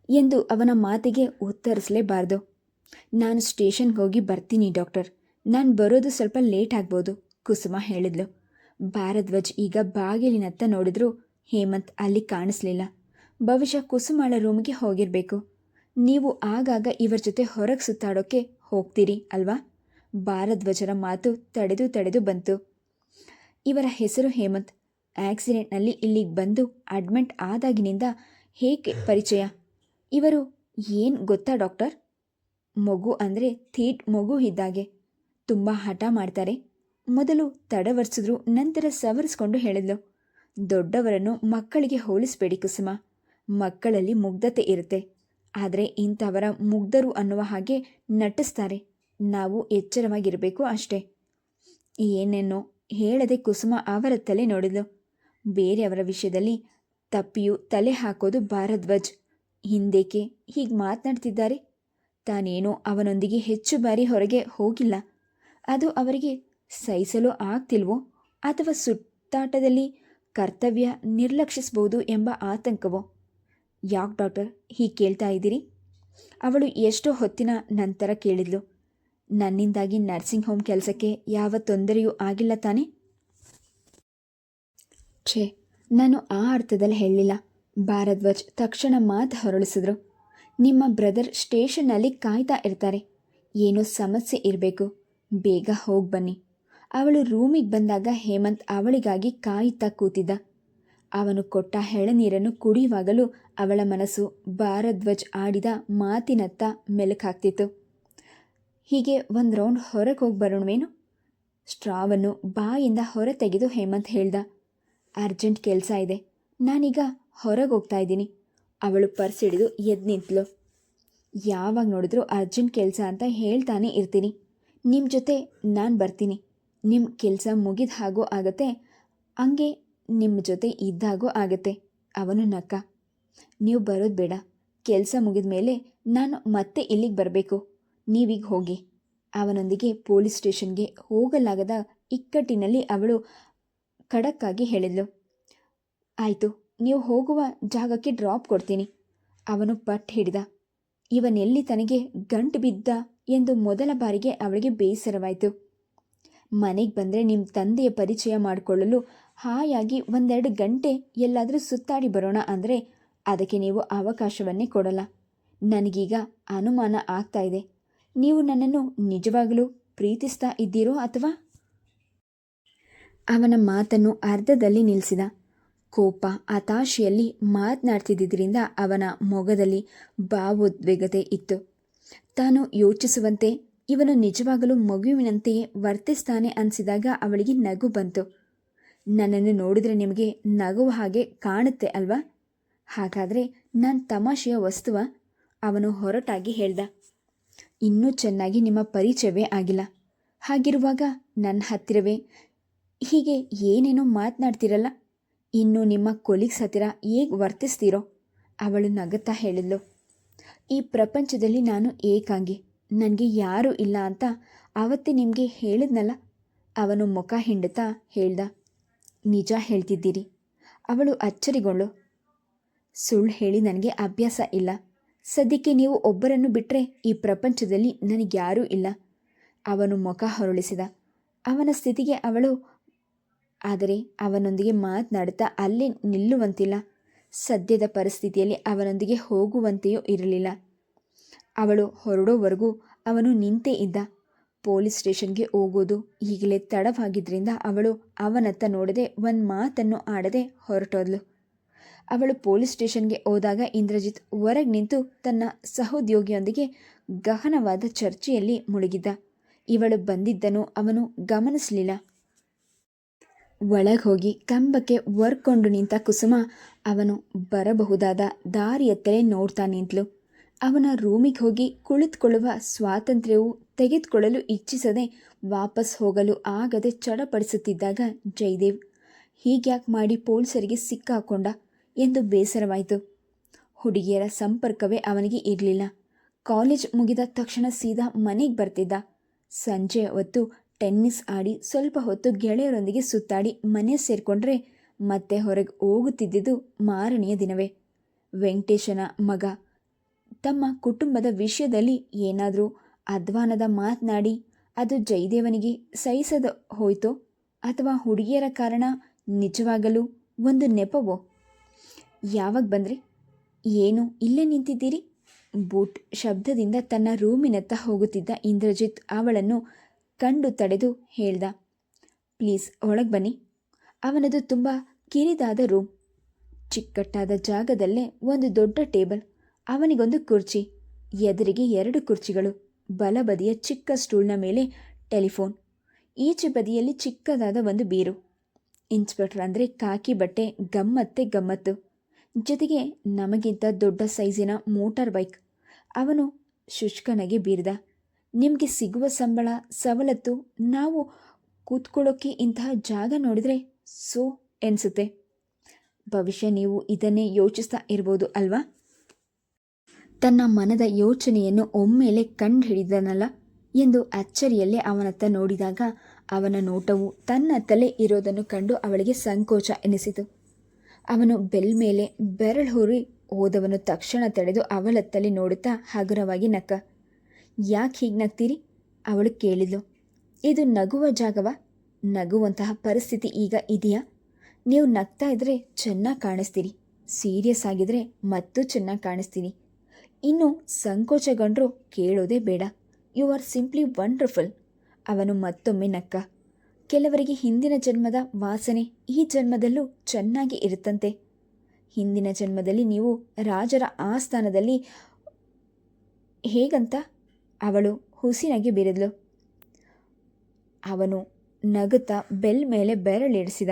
A: ಎಂದು ಅವನ ಮಾತಿಗೆ ಉತ್ತರಿಸಲೇಬಾರ್ದು. ನಾನು ಸ್ಟೇಷನ್ಗೆ ಹೋಗಿ ಬರ್ತೀನಿ ಡಾಕ್ಟರ್, ನಾನು ಬರೋದು ಸ್ವಲ್ಪ ಲೇಟ್ ಆಗ್ಬೋದು, ಕುಸುಮ ಹೇಳಿದ್ಲು. ಭಾರದ್ವಾಜ್ ಈಗ ಬಾಗಿಲಿನತ್ತ ನೋಡಿದ್ರು. ಹೇಮಂತ್ ಅಲ್ಲಿ ಕಾಣಿಸ್ಲಿಲ್ಲ. ಬಹುಶಃ ಕುಸುಮಾಳ ರೂಮಿಗೆ ಹೋಗಿರಬೇಕು. ನೀವು ಆಗಾಗ ಇವರ ಜೊತೆ ಹೊರಗೆ ಸುತ್ತಾಡೋಕ್ಕೆ ಹೋಗ್ತೀರಿ ಅಲ್ವಾ? ಭಾರದ್ವಾಜರ ಮಾತು ತಡೆದು ಬಂತು. ಇವರ ಹೆಸರು ಹೇಮಂತ್. ಆಕ್ಸಿಡೆಂಟ್ನಲ್ಲಿ ಇಲ್ಲಿಗೆ ಬಂದು ಅಡ್ಮಿಟ್ ಆದಾಗಿನಿಂದ ಹೇಗೆ ಪರಿಚಯ? ಇವರು ಏನು ಗೊತ್ತಾ ಡಾಕ್ಟರ್? ಮಗು ಅಂದರೆ ಥೀಟ್ ಮಗು ಇದ್ದಾಗೆ. ತುಂಬ ಹಠ ಮಾಡ್ತಾರೆ. ಮೊದಲು ತಡವರ್ಸಿದ್ರು, ನಂತರ ಸವರಿಸ್ಕೊಂಡು ಹೇಳಿದ್ಲು. ದೊಡ್ಡವರನ್ನು ಮಕ್ಕಳಿಗೆ ಹೋಲಿಸಬೇಡಿ ಕುಸುಮ. ಮಕ್ಕಳಲ್ಲಿ ಮುಗ್ಧತೆ ಇರುತ್ತೆ, ಆದರೆ ಇಂಥವರ ಮುಗ್ಧರು ಅನ್ನುವ ಹಾಗೆ ನಟಿಸ್ತಾರೆ. ನಾವು ಎಚ್ಚರವಾಗಿರಬೇಕು ಅಷ್ಟೇ. ಏನೇನೋ ಹೇಳದೆ ಕುಸುಮ ಅವರ ತಲೆ ನೋಡಿದ್ಲು. ಬೇರೆಯವರ ವಿಷಯದಲ್ಲಿ ತಪ್ಪಿಯೂ ತಲೆ ಹಾಕೋದು ಭಾರದ್ವಾಜ್. ಹಿಂದೇಕೆ ಹೀಗೆ ಮಾತನಾಡ್ತಿದ್ದಾರೆ? ತಾನೇನೋ ಅವನೊಂದಿಗೆ ಹೆಚ್ಚು ಬಾರಿ ಹೊರಗೆ ಹೋಗಿಲ್ಲ. ಅದು ಅವರಿಗೆ ಸಹಿಸಲು ಆಗ್ತಿಲ್ವೋ ಅಥವಾ ಸುತ್ತಾಟದಲ್ಲಿ ಕರ್ತವ್ಯ ನಿರ್ಲಕ್ಷಿಸ್ಬೋದು ಎಂಬ ಆತಂಕವೋ? ಯಾಕೆ ಡಾಕ್ಟರ್ ಹೀಗೆ ಕೇಳ್ತಾ ಇದ್ದೀರಿ? ಅವಳು ಎಷ್ಟೋ ಹೊತ್ತಿನ ನಂತರ ಕೇಳಿದ್ಲು. ನನ್ನಿಂದಾಗಿ ನರ್ಸಿಂಗ್ ಹೋಮ್ ಕೆಲಸಕ್ಕೆ ಯಾವ ತೊಂದರೆಯೂ ಆಗಿಲ್ಲ ತಾನೇ? ಛೇ, ನಾನು ಆ ಅರ್ಥದಲ್ಲಿ ಹೇಳಲಿಲ್ಲ. ಭಾರದ್ವಾಜ್ ತಕ್ಷಣ ಮಾತು ಹೊರಳಿಸಿದ್ರು. ನಿಮ್ಮ ಬ್ರದರ್ ಸ್ಟೇಷನ್ನಲ್ಲಿ ಕಾಯ್ತಾ ಇರ್ತಾರೆ. ಏನೋ ಸಮಸ್ಯೆ ಇರಬೇಕು, ಬೇಗ ಹೋಗಿ ಬನ್ನಿ. ಅವಳು ರೂಮಿಗೆ ಬಂದಾಗ ಹೇಮಂತ್ ಅವಳಿಗಾಗಿ ಕಾಯುತ್ತಾ ಕೂತಿದ್ದ. ಅವನು ಕೊಟ್ಟ ಎಳನೀರನ್ನು ಕುಡಿಯುವಾಗಲೂ ಅವಳ ಮನಸ್ಸು ಭಾರದ್ವಾಜ್ ಆಡಿದ ಮಾತಿನತ್ತ ಮೆಲುಕಾಗ್ತಿತ್ತು. ಹೀಗೆ ಒಂದು ರೌಂಡ್ ಹೊರಗೆ ಹೋಗಿ ಬರೋಣವೇನು? ಸ್ಟ್ರಾವನ್ನು ಬಾಯಿಂದ ಹೊರ ತೆಗೆದು ಹೇಮಂತ್ ಹೇಳ್ದ. ಅರ್ಜೆಂಟ್ ಕೆಲಸ ಇದೆ, ನಾನೀಗ ಹೊರಗೆ ಹೋಗ್ತಾ ಇದ್ದೀನಿ. ಅವಳು ಪರ್ಸ್ ಹಿಡಿದು ಎದ್ದು ನಿಂತಳು. ಯಾವಾಗ ನೋಡಿದ್ರೂ ಅರ್ಜೆಂಟ್ ಕೆಲಸ ಅಂತ ಹೇಳ್ತಾನೆ ಇರ್ತೀನಿ. ನಿಮ್ಮ ಜೊತೆ ನಾನು ಬರ್ತೀನಿ. ನಿಮ್ಮ ಕೆಲಸ ಮುಗಿದ ಹಾಗೋ ಆಗತ್ತೆ, ಹಂಗೆ ನಿಮ್ಮ ಜೊತೆ ಇದ್ದಾಗೋ ಆಗತ್ತೆ. ಅವನು ನಕ್ಕ. ನೀವು ಬರೋದು ಬೇಡ. ಕೆಲಸ ಮುಗಿದ ಮೇಲೆ ನಾನು ಮತ್ತೆ ಇಲ್ಲಿಗೆ ಬರಬೇಕು. ನೀವೀಗ ಹೋಗಿ. ಅವನೊಂದಿಗೆ ಪೊಲೀಸ್ ಸ್ಟೇಷನ್ಗೆ ಹೋಗಲಾಗದ ಇಕ್ಕಟ್ಟಿನಲ್ಲಿ ಅವಳು ಖಡಕ್ಕಾಗಿ ಹೇಳಿದ್ಲು. ಆಯಿತು, ನೀವು ಹೋಗುವ ಜಾಗಕ್ಕೆ ಡ್ರಾಪ್ ಕೊಡ್ತೀನಿ. ಅವನು ಪಟ್ಟು ಹಿಡಿದ. ಇವನೆಲ್ಲಿ ತನಗೆ ಗಂಟು ಬಿದ್ದ ಎಂದು ಮೊದಲ ಬಾರಿಗೆ ಅವಳಿಗೆ ಬೇಸರವಾಯಿತು. ಮನೆಗೆ ಬಂದರೆ ನಿಮ್ಮ ತಂದೆಯ ಪರಿಚಯ ಮಾಡಿಕೊಳ್ಳಲು ಹಾಯಾಗಿ 1-2 ಗಂಟೆ ಎಲ್ಲಾದರೂ ಸುತ್ತಾಡಿ ಬರೋಣ ಅಂದರೆ ಅದಕ್ಕೆ ನೀವು ಅವಕಾಶವನ್ನೇ ಕೊಡಲ್ಲ. ನನಗೀಗ ಅನುಮಾನ ಆಗ್ತಾ ಇದೆ. ನೀವು ನನ್ನನ್ನು ನಿಜವಾಗಲೂ ಪ್ರೀತಿಸ್ತಾ ಇದ್ದೀರೋ ಅಥವಾ? ಅವನ ಮಾತನ್ನು ಅರ್ಧದಲ್ಲಿ ನಿಲ್ಲಿಸಿದ. ಕೋಪ, ಹತಾಶೆಯಲ್ಲಿ ಮಾತನಾಡ್ತಿದ್ದರಿಂದ ಅವನ ಮೊಗದಲ್ಲಿ ಭಾವೋದ್ವೇಗತೆ ಇತ್ತು. ತಾನು ಯೋಚಿಸುವಂತೆ ಇವನು ನಿಜವಾಗಲೂ ಮಗುವಿನಂತೆಯೇ ವರ್ತಿಸ್ತಾನೆ ಅನಿಸಿದಾಗ ಅವಳಿಗೆ ನಗು ಬಂತು. ನನ್ನನ್ನು ನೋಡಿದ್ರೆ ನಿಮಗೆ ನಗುವ ಹಾಗೆ ಕಾಣುತ್ತೆ ಅಲ್ವಾ? ಹಾಗಾದರೆ ನಾನು ತಮಾಷೆಯ ವಸ್ತುವ? ಅವನು ಹೊರಟಾಗಿ ಹೇಳ್ದ. ಇನ್ನೂ ಚೆನ್ನಾಗಿ ನಿಮ್ಮ ಪರಿಚಯವೇ ಆಗಿಲ್ಲ. ಹಾಗಿರುವಾಗ ನನ್ನ ಹತ್ತಿರವೇ ಹೀಗೆ ಏನೇನೋ ಮಾತನಾಡ್ತಿರಲ್ಲ. ಇನ್ನು ನಿಮ್ಮ ಕೊಲೀಗ್ಸ್ ಹತ್ತಿರ ಹೇಗೆ ವರ್ತಿಸ್ತೀರೋ? ಅವಳು ನಗುತ್ತಾ ಹೇಳಿದ್ಲು. ಈ ಪ್ರಪಂಚದಲ್ಲಿ ನಾನು ಏಕಾಂಗಿ, ನನಗೆ ಯಾರೂ ಇಲ್ಲ ಅಂತ ಆವತ್ತೇ ನಿಮಗೆ ಹೇಳಿದ್ನಲ್ಲ. ಅವನು ಮುಖ ಹಿಂಡುತ್ತಾ ಹೇಳ್ದ. ನಿಜ ಹೇಳ್ತಿದ್ದೀರಿ. ಅವಳು ಅಚ್ಚರಿಗೊಂಡು. ಸುಳ್ಳು ಹೇಳಿ ನನಗೆ ಅಭ್ಯಾಸ ಇಲ್ಲ. ಸದ್ಯಕ್ಕೆ ನೀವು ಒಬ್ಬರನ್ನು ಬಿಟ್ಟರೆ ಈ ಪ್ರಪಂಚದಲ್ಲಿ ನನಗ್ಯಾರೂ ಇಲ್ಲ. ಅವನು ಮುಖ ಹೊರಳಿಸಿದ. ಅವನ ಸ್ಥಿತಿಗೆ ಅವಳು ಆದರೆ ಅವನೊಂದಿಗೆ ಮಾತನಾಡುತ್ತಾ ಅಲ್ಲೇ ನಿಲ್ಲುವಂತಿಲ್ಲ. ಸದ್ಯದ ಪರಿಸ್ಥಿತಿಯಲ್ಲಿ ಅವನೊಂದಿಗೆ ಹೋಗುವಂತೆಯೂ ಇರಲಿಲ್ಲ. ಅವಳು ಹೊರಡೋವರೆಗೂ ಅವನು ನಿಂತೇ ಇದ್ದ. ಪೊಲೀಸ್ ಸ್ಟೇಷನ್ಗೆ ಹೋಗೋದು ಈಗಲೇ ತಡವಾಗಿದ್ದರಿಂದ ಅವಳು ಅವನತ್ತ ನೋಡದೆ ಒಂದು ಮಾತನ್ನು ಆಡದೆ ಹೊರಟೋದ್ಲು. ಅವಳು ಪೊಲೀಸ್ ಸ್ಟೇಷನ್ಗೆ ಹೋದಾಗ ಇಂದ್ರಜಿತ್ ಹೊರಗೆ ನಿಂತು ತನ್ನ ಸಹೋದ್ಯೋಗಿಯೊಂದಿಗೆ ಗಹನವಾದ ಚರ್ಚೆಯಲ್ಲಿ ಮುಳುಗಿದ್ದ. ಇವಳು ಬಂದಿದ್ದನ್ನು ಅವನು ಗಮನಿಸಲಿಲ್ಲ. ಒಳಗೆ ಹೋಗಿ ಕಂಬಕ್ಕೆ ಒರ್ಕೊಂಡು ನಿಂತ ಕುಸುಮ ಅವನು ಬರಬಹುದಾದ ದಾರಿಯತ್ತಲೇ ನೋಡ್ತಾ ನಿಂತಳು. ಅವನ ರೂಮಿಗೆ ಹೋಗಿ ಕುಳಿತುಕೊಳ್ಳುವ ಸ್ವಾತಂತ್ರ್ಯವು ತೆಗೆದುಕೊಳ್ಳಲು ಇಚ್ಛಿಸದೆ ವಾಪಸ್ ಹೋಗಲು ಆಗದೆ ಚಡಪಡಿಸುತ್ತಿದ್ದಾಗ ಜಯದೇವ್ ಹೀಗ್ಯಾಕೆ ಮಾಡಿ ಪೊಲೀಸರಿಗೆ ಸಿಕ್ಕಾಕೊಂಡ ಎಂದು ಬೇಸರವಾಯಿತು. ಹುಡುಗಿಯರ ಸಂಪರ್ಕವೇ ಅವನಿಗೆ ಇರಲಿಲ್ಲ. ಕಾಲೇಜ್ ಮುಗಿದ ತಕ್ಷಣ ಸೀದಾ ಮನೆಗೆ ಬರ್ತಿದ್ದ. ಸಂಜೆ ಹೊತ್ತು ಟೆನ್ನಿಸ್ ಆಡಿ ಸ್ವಲ್ಪ ಹೊತ್ತು ಗೆಳೆಯರೊಂದಿಗೆ ಸುತ್ತಾಡಿ ಮನೆ ಸೇರಿಕೊಂಡ್ರೆ ಮತ್ತೆ ಹೊರಗೆ ಹೋಗುತ್ತಿದ್ದುದು ಮಾರನೆಯ ದಿನವೇ. ವೆಂಕಟೇಶನ ಮಗ ತಮ್ಮ ಕುಟುಂಬದ ವಿಷಯದಲ್ಲಿ ಏನಾದರೂ ಅಧ್ವಾನದ ಮಾತನಾಡಿ ಅದು ಜಯದೇವನಿಗೆ ಸಹಿಸದ ಹೋಯ್ತೋ ಅಥವಾ ಹುಡುಗಿಯರ ಕಾರಣ ನಿಜವಾಗಲೂ ಒಂದು ನೆಪವೋ? ಯಾವಾಗ ಬಂದ್ರಿ? ಏನು ಇಲ್ಲೇ ನಿಂತಿದ್ದೀರಿ? ಬೂಟ್ ಶಬ್ದದಿಂದ ತನ್ನ ರೂಮಿನತ್ತ ಹೋಗುತ್ತಿದ್ದ ಇಂದ್ರಜಿತ್ ಅವಳನ್ನು ಕಂಡು ತಡೆದು ಹೇಳ್ದ. ಪ್ಲೀಸ್ ಒಳಗೆ ಬನ್ನಿ. ಅವನದು ತುಂಬ ಕಿರಿದಾದ ರೂಮ್. ಚಿಕ್ಕಟ್ಟಾದ ಜಾಗದಲ್ಲೇ ಒಂದು ದೊಡ್ಡ ಟೇಬಲ್, ಅವನಿಗೊಂದು ಕುರ್ಚಿ, ಎದುರಿಗೆ 2 ಕುರ್ಚಿಗಳು, ಬಲಬದಿಯ ಚಿಕ್ಕ ಸ್ಟೂಲ್ನ ಮೇಲೆ ಟೆಲಿಫೋನ್, ಈಚೆ ಬದಿಯಲ್ಲಿ ಚಿಕ್ಕದಾದ ಒಂದು ಬೀರು. ಇನ್ಸ್ಪೆಕ್ಟರ್ ಅಂದರೆ ಕಾಕಿ ಬಟ್ಟೆ ಗಮ್ಮತ್ತು. ಜೊತೆಗೆ ನಮಗಿಂತ ದೊಡ್ಡ ಸೈಜಿನ ಮೋಟಾರ್ ಬೈಕ್. ಅವನು ಶುಷ್ಕನಿಗೆ ಬೀರ್ದ. ನಿಮಗೆ ಸಿಗುವ ಸಂಬಳ ಸವಲತ್ತು ನಾವು ಕೂತ್ಕೊಳ್ಳೋಕ್ಕೆ ಇಂತಹ ಜಾಗ ನೋಡಿದರೆ ಸೋ ಎನಿಸುತ್ತೆ. ಭವಿಷ್ಯ ನೀವು ಇದನ್ನೇ ಯೋಚಿಸ್ತಾ ಇರ್ಬೋದು ಅಲ್ವಾ? ತನ್ನ ಮನದ ಯೋಚನೆಯನ್ನು ಒಮ್ಮೆಲೆ ಕಂಡುಹಿಡಿದನಲ್ಲ ಎಂದು ಅಚ್ಚರಿಯಲ್ಲೇ ಅವನತ್ತ ನೋಡಿದಾಗ ಅವನ ನೋಟವು ತನ್ನತ್ತಲೇ ಇರೋದನ್ನು ಕಂಡು ಅವಳಿಗೆ ಸಂಕೋಚ ಎನಿಸಿತು. ಅವನು ಬೆಲ್ ಮೇಲೆ ಬೆರಳು ಹೂರಿ ಹೋದವನು ತಕ್ಷಣ ತಡೆದು ಅವಳತ್ತಲೇ ನೋಡುತ್ತಾ ಹಗುರವಾಗಿ ನಕ್ಕ. ಯಾಕೆ ಹೀಗೆ ನಗ್ತೀರಿ? ಅವಳು ಕೇಳಿದ್ಲು. ಇದು ನಗುವ ಜಾಗವಾ? ನಗುವಂತಹ ಪರಿಸ್ಥಿತಿ ಈಗ ಇದೆಯಾ? ನೀವು ನಗ್ತಾ ಇದ್ದರೆ ಚೆನ್ನಾಗಿ ಕಾಣಿಸ್ತೀರಿ, ಸೀರಿಯಸ್ ಆಗಿದ್ರೆ ಮತ್ತೂ ಚೆನ್ನಾಗಿ ಕಾಣಿಸ್ತೀನಿ. ಇನ್ನು ಸಂಕೋಚಗೊಂಡ್ರೂ ಕೇಳೋದೇ ಬೇಡ. You are simply wonderful. ಅವನು ಮತ್ತೊಮ್ಮೆ ನಕ್ಕ. ಕೆಲವರಿಗೆ ಹಿಂದಿನ ಜನ್ಮದ ವಾಸನೆ ಈ ಜನ್ಮದಲ್ಲೂ ಚೆನ್ನಾಗಿ ಇರುತ್ತಂತೆ. ಹಿಂದಿನ ಜನ್ಮದಲ್ಲಿ ನೀವು ರಾಜರ ಆಸ್ಥಾನದಲ್ಲಿ ಹೇಗಂತ? ಅವಳು ಹುಸಿನಾಗಿ ಬಿರಿದ್ಲು. ಅವನು ನಗುತ್ತಾ ಬೆಲ್ ಮೇಲೆ ಬೆರಳಿಡಿಸಿದ.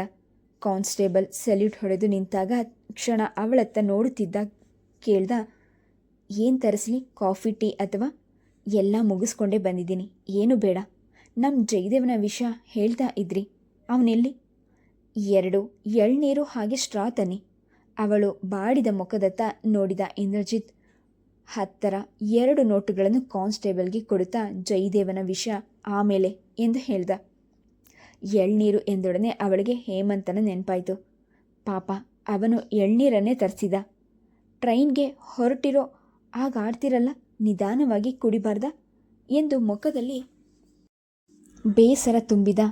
A: ಕಾನ್ಸ್ಟೇಬಲ್ ಸಲ್ಯೂಟ್ ಹೊಡೆದು ನಿಂತಾಗ ಕ್ಷಣ ಅವಳತ್ತ ನೋಡುತ್ತಿದ್ದ. ಕೇಳ್ದ, ಏನು ತರಿಸಲಿ? ಕಾಫಿ, ಟೀ ಅಥವಾ? ಎಲ್ಲ ಮುಗಿಸ್ಕೊಂಡೇ ಬಂದಿದ್ದೀನಿ, ಏನು ಬೇಡ. ನಮ್ಮ ಜಯದೇವನ ವಿಷಯ ಹೇಳ್ತಾ ಇದ್ರಿ, ಅವನೆಲ್ಲಿ? 2 ಎಳ್ನೀರು ಹಾಗೆ ಸ್ಟ್ರಾ ತನ್ನಿ. ಅವಳು ಬಾಡಿದ ಮುಖದತ್ತ ನೋಡಿದ ಇಂದ್ರಜಿತ್ ಹತ್ತರ 2 ನೋಟುಗಳನ್ನು ಕಾನ್ಸ್ಟೇಬಲ್ಗೆ ಕೊಡುತ್ತಾ ಜಯದೇವನ ವಿಷಯ ಆಮೇಲೆ ಎಂದು ಹೇಳ್ದ. ಎಳ್ನೀರು ಎಂದೊಡನೆ ಅವಳಿಗೆ ಹೇಮಂತನ ನೆನಪಾಯಿತು. ಪಾಪ, ಅವನು ಎಳ್ನೀರನ್ನೇ ತರಿಸಿದ. ಟ್ರೈನ್ಗೆ ಹೊರಟಿರೋ ಆಗ ಆಡ್ತಿರಲ್ಲ, ನಿಧಾನವಾಗಿ ಕುಡಿಬಾರ್ದ ಎಂದು ಮುಖದಲ್ಲಿ ಬೇಸರ ತುಂಬಿದ.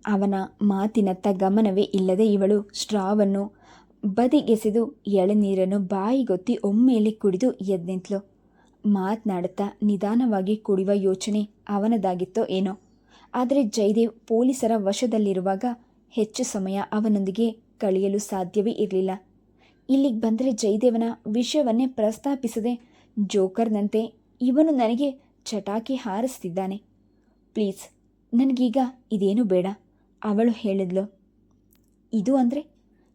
A: ಅವನ ಮಾತಿನತ್ತ ಗಮನವೇ ಇಲ್ಲದೆ ಇವಳು ಸ್ಟ್ರಾವನ್ನು ಬದಿಗೆಸೆದು ಎಳನೀರನ್ನು ಬಾಯಿಗೊತ್ತಿ ಒಮ್ಮೆಲೆ ಕುಡಿದು ಎದ್ನಿಂತಳು. ಮಾತನಾಡುತ್ತಾ ನಿಧಾನವಾಗಿ ಕುಡಿಯುವ ಯೋಚನೆ ಅವನದಾಗಿತ್ತೋ ಏನೋ. ಆದರೆ ಜಯದೇವ್ ಪೊಲೀಸರ ವಶದಲ್ಲಿರುವಾಗ ಹೆಚ್ಚು ಸಮಯ ಅವನೊಂದಿಗೆ ಕಳೆಯಲು ಸಾಧ್ಯವೇ ಇರಲಿಲ್ಲ. ಇಲ್ಲಿಗೆ ಬಂದರೆ ಜಯದೇವನ ವಿಷಯವನ್ನೇ ಪ್ರಸ್ತಾಪಿಸದೆ ಜೋಕರ್ನಂತೆ ಇವನು ನನಗೆ ಚಟಾಕಿ ಹಾರಿಸ್ತಿದ್ದಾನೆ. ಪ್ಲೀಸ್, ನನಗೀಗ ಇದೇನು ಬೇಡ, ಅವಳು ಹೇಳಿದ್ಲು. ಇದು ಅಂದರೆ